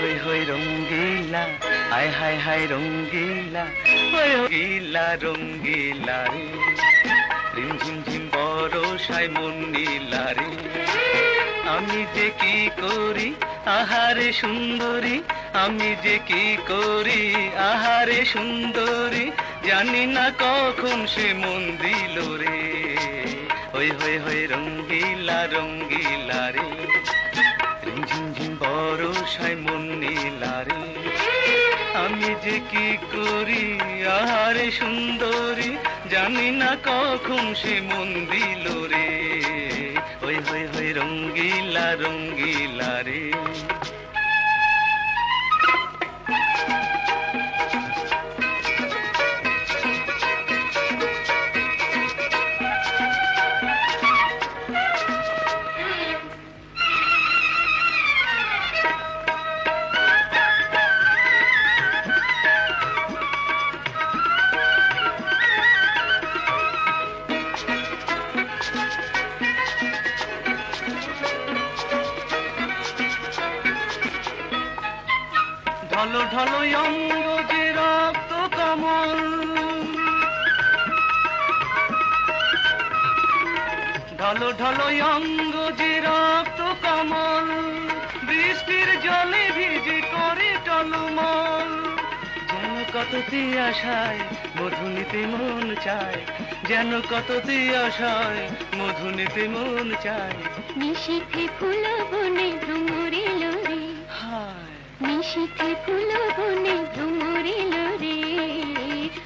হই হই রঙ্গিলা, হায় হায় হায় রঙ্গিলা, হই রঙ্গিলা রঙ্গিলা রে, রিম ঝিম ঝিম বরষায় মন নীলা রে। আমি যে কি করি আহারে সুন্দরী, আমি যে কি করি আহারে সুন্দরী, জানি না কখন সে মন দিল রে। হই হই হই রঙ্গিলা রঙ্গিলা রে, ঝিম ঝিম বরষায় মন নীলা রে। আমি যে কি করি আহারে সুন্দরী, জানি না কখন সে মন দিল রে। হই হই হই রঙ্গিলা রঙ্গিলা রে। ঢলো ঢলো অঙ্গ যে রক্ত কমল, ঢলো ঢলো অঙ্গ যে রক্ত কমল, বৃষ্টির জলে ভিজে করে টলমল। যেন কত তিয়াশায় মধু নিতে মন চায়, যেন কত তিয়াশায় মধু নিতে মন চায়। নিশীথে ফুল বনে ভ্রমর এলো রে, হায় নিশীথে ফুল বনে ভ্রমর এলো রে।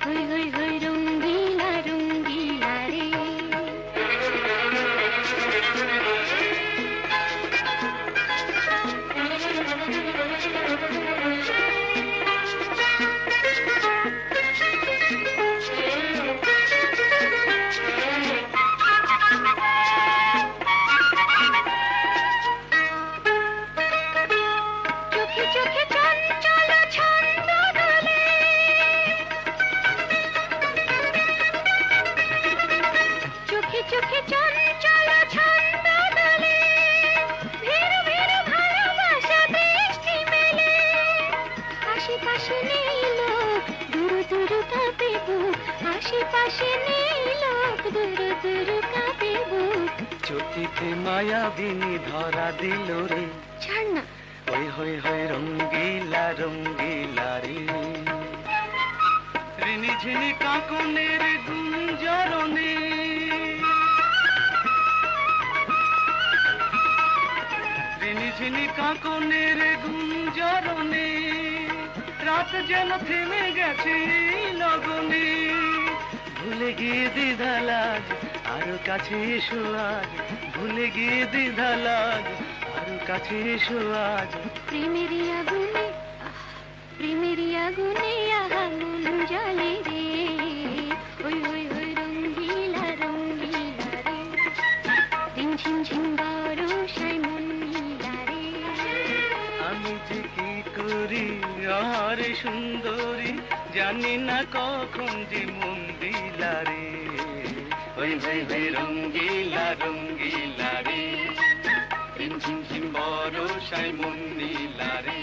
হই হই হই রঙ্গিলা রঙ্গিলা রে। চোখে চোখে চঞ্চল ছন্দ দোলে, চোখে চোখে চঞ্চল ছন্দ দোলে, ভীরু ভীরু ভালোবাসা দৃষ্টি মেলে। আশেপাশে নেই লোক, দূর দূর কাঁপে বুক, আশেপাশে নেই লোক, দূর দূর কাঁপে বুক। চোখেতে মায়াবিনী ধরা দিল রে। ছাড় না। হই হই হই রঙ্গিলা রঙ্গিলা রে, রিনি ঝিনি কাঁকনের গুঞ্জরণে, রিনি ঝিনি কাঁকনের গুঞ্জরণে, রাত যেন থেমে গেছে লগনে। ভুলে গিয়ে দ্বিধা লাগ, আরো কাছে এসো আজ, ভুলে গিয়ে দ্বিধা লাগ, আরো কাছে এসো আজ। প্রেমেরই আগুনে, প্রেমেরই আগুনে আহা মন জ্বলে রে। হই হই হই রঙ্গিলা রঙ্গিলা রে, রিম ঝিম ঝিম বরষায় মন নীলা রে। আমি যে কি করি আহারে সুন্দরী, জানি না কখন যে মন দিলা রে। হই হই হই রঙ্গিলা রঙ্গিলা রে, রিম ঝিম ঝিম বরষায় মন নীলা রে।